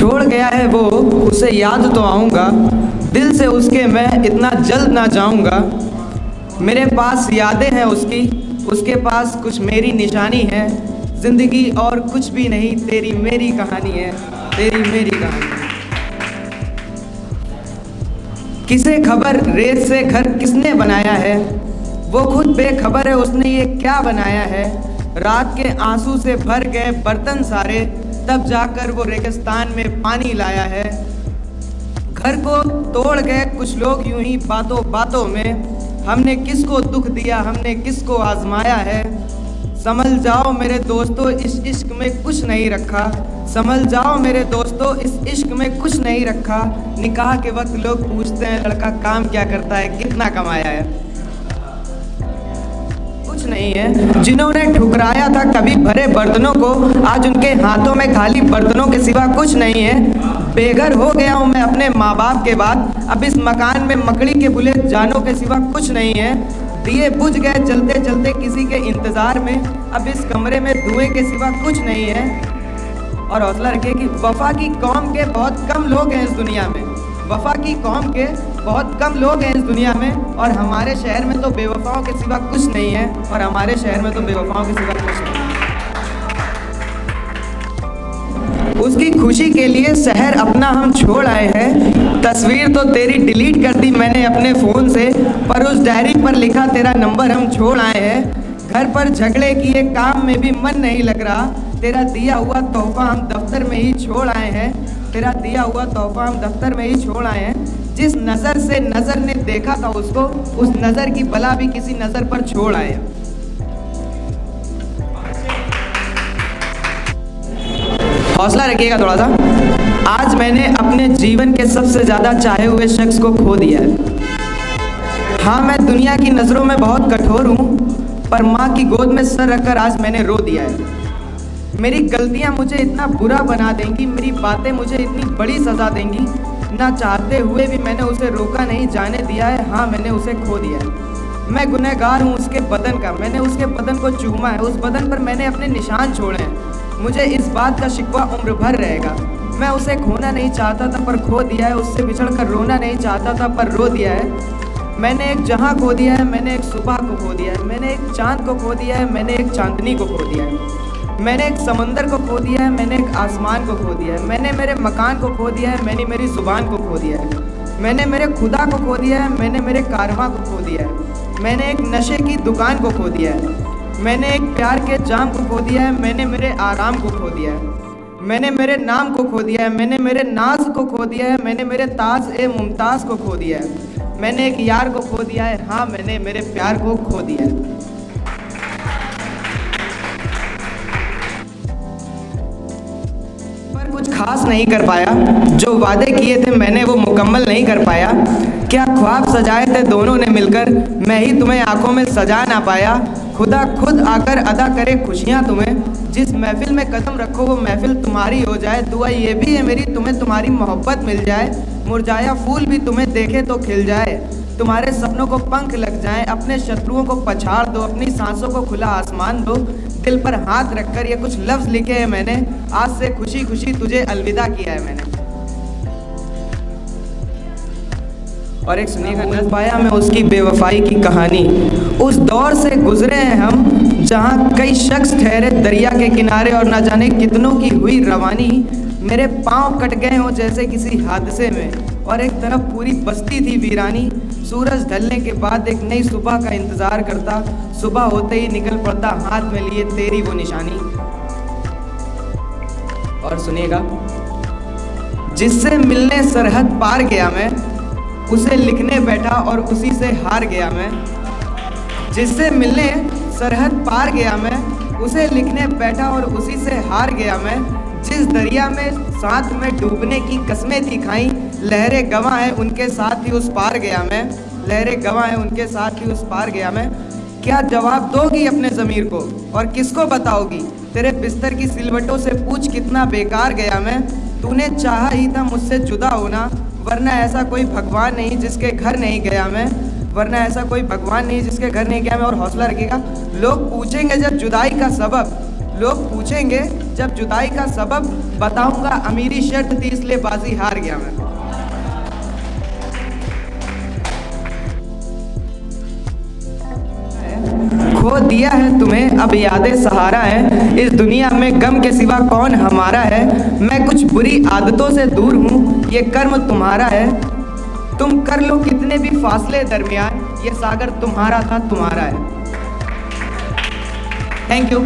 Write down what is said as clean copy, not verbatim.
छोड़ गया है वो, उसे याद तो आऊँगा, दिल से उसके मैं इतना जल्द ना जाऊँगा। मेरे पास यादें हैं उसकी, उसके पास कुछ मेरी निशानी है। ज़िंदगी और कुछ भी नहीं, तेरी मेरी कहानी है, तेरी मेरी कहानी। किसे खबर रेत से घर किसने बनाया है, वो खुद बेखबर है उसने ये क्या बनाया है। रात के आंसू से भर गए बर्तन सारे, तब जाकर वो रेगिस्तान में पानी लाया है। घर को तोड़ गए कुछ लोग यूं ही बातों बातों में, हमने किसको दुख दिया, हमने किसको आजमाया है। संभल जाओ मेरे दोस्तों, इस इश्क में कुछ नहीं रखा। संभल जाओ मेरे दोस्तों, इस इश्क में कुछ नहीं रखा। निकाह के वक्त लोग पूछते हैं लड़का काम क्या करता है, कितना कमाया है। कुछ नहीं है। जिन्होंने ठुकराया था कभी भरे बर्तनों को, आज उनके हाथों में खाली बर्तनों के सिवा कुछ नहीं है। बेघर हो गया हूँ मैं अपने माँ बाप के बाद, अब इस मकान में मकड़ी के बुले जानों के सिवा कुछ नहीं है। दिए बुझ गए चलते चलते किसी के इंतज़ार में, अब इस कमरे में धुएं के सिवा कुछ नहीं है। और हौसला रखिए कि वफा की कौम के बहुत कम लोग हैं इस दुनिया में, वफा की कौम के बहुत कम लोग हैं इस दुनिया में। और हमारे शहर में तो बेवफाओं के सिवा कुछ नहीं है, और हमारे शहर में तो बेवफाओं के सिवा कुछ नहीं है। उसकी खुशी के लिए शहर अपना हम छोड़ आए हैं। तस्वीर तो तेरी डिलीट कर दी मैंने अपने फ़ोन से, पर उस डायरी पर लिखा तेरा नंबर हम छोड़ आए हैं। घर पर झगड़े किए काम में भी मन नहीं लग रहा, तेरा दिया हुआ तोहफा हम दफ्तर में ही छोड़ आए हैं। तेरा दिया हुआ तोहफा हम दफ्तर में ही छोड़ आए हैं। जिस नज़र से नज़र ने देखा था उसको, उस नज़र की बला भी किसी नज़र पर छोड़ आए हैं। हौसला रखिएगा थोड़ा सा। आज मैंने अपने जीवन के सबसे ज़्यादा चाहे हुए शख्स को खो दिया है। हाँ, मैं दुनिया की नज़रों में बहुत कठोर हूँ, पर माँ की गोद में सर रखकर आज मैंने रो दिया है। मेरी गलतियाँ मुझे इतना बुरा बना देंगी, मेरी बातें मुझे इतनी बड़ी सज़ा देंगी। ना चाहते हुए भी मैंने उसे रोका नहीं जाने दिया है। हाँ, मैंने उसे खो दिया है। मैं गुनहगार हूँ उसके बदन का, मैंने उसके बदन को चूमा है, उस बदन पर मैंने अपने निशान छोड़े हैं। मुझे इस बात का शिकवा उम्र भर रहेगा। मैं उसे खोना नहीं चाहता था पर खो दिया है, उससे बिछड़कर रोना नहीं चाहता था पर रो दिया है। मैंने एक जहां खो दिया है, मैंने एक सुबह को खो दिया है, मैंने एक चांद को खो दिया है, मैंने एक चांदनी को खो दिया है, मैंने एक समंदर को खो दिया है, मैंने एक आसमान को खो दिया है, मैंने मेरे मकान को खो दिया है, मैंने मेरी ज़ुबान को खो दिया है, मैंने मेरे खुदा को खो दिया है, मैंने मेरे कारवां को खो दिया है, मैंने एक नशे की दुकान को खो दिया है, मैंने एक प्यार के जाम को खो दिया है, मैंने मेरे आराम को खो दिया है, मैंने मेरे नाम को खो दिया है, मैंने मेरे नाज को खो दिया है, मैंने मेरे ताज ए मुमताज़ को खो दिया है, मैंने एक यार को खो दिया है। हाँ, मैंने मेरे प्यार को खो दिया है। पर कुछ खास नहीं कर पाया, जो वादे किए थे मैंने वो मुकम्मल नहीं कर पाया। क्या ख्वाब सजाए थे दोनों ने मिलकर, मैं ही तुम्हें आंखों में सजा ना पाया। खुदा खुद आकर अदा करे खुशियाँ तुम्हें, जिस महफिल में कदम रखो वो महफिल तुम्हारी हो जाए। दुआ ये भी है मेरी तुम्हें तुम्हारी मोहब्बत मिल जाए, मुरझाया फूल भी तुम्हें देखे तो खिल जाए, तुम्हारे सपनों को पंख लग जाएं, अपने शत्रुओं को पछाड़ दो, अपनी सांसों को खुला आसमान दो। दिल पर हाथ रखकर ये कुछ लफ्ज़ लिखे हैं मैंने, आज से खुशी खुशी तुझे अलविदा किया है मैंने। और एक सुनिएगा, न पाया मैं उसकी बेवफाई की कहानी। उस दौर से गुजरे हैं हम जहाँ कई शख्स ठहरे दरिया के किनारे, और न जाने कितनों की हुई रवानी। मेरे पाँव कट गए हों जैसे किसी हादसे में, और एक तरफ पूरी बस्ती थी वीरानी। सूरज ढलने के बाद एक नई सुबह का इंतज़ार करता, सुबह होते ही निकल पड़ता हाथ में लिए तेरी वो निशानी। और सुनिएगा, जिससे मिलने सरहद पार गया मैं, उसे लिखने बैठा और उसी से हार गया मैं। जिससे मिलने सरहद पार गया मैं, उसे लिखने बैठा और उसी से हार गया मैं। जिस दरिया में साथ में डूबने की कस्में थी खाई, लहरें गवां हैं उनके साथ ही उस पार गया मैं, लहरें गवां हैं उनके साथ ही उस पार गया मैं। क्या जवाब दोगी अपने ज़मीर को और किसको बताओगी, तेरे बिस्तर की सिलवटों से पूछ कितना बेकार गया मैं। तूने चाहा ही था मुझसे जुदा होना, वरना ऐसा कोई भगवान नहीं जिसके घर नहीं गया मैं, वरना ऐसा कोई भगवान नहीं जिसके घर नहीं गया मैं। और हौसला रखिएगा, लोग पूछेंगे जब जुदाई का सबब, लोग पूछेंगे जब जुदाई का सबब, बताऊंगा अमीरी शर्त थी इसलिए बाजी हार गया मैं। खो दिया है तुम्हें अब यादें सहारा है, इस दुनिया में गम के सिवा कौन हमारा है। मैं कुछ बुरी आदतों से दूर हूँ, ये कर्म तुम्हारा है। तुम कर लो कितने भी फासले दरमियान, ये सागर तुम्हारा था तुम्हारा है। Thank you.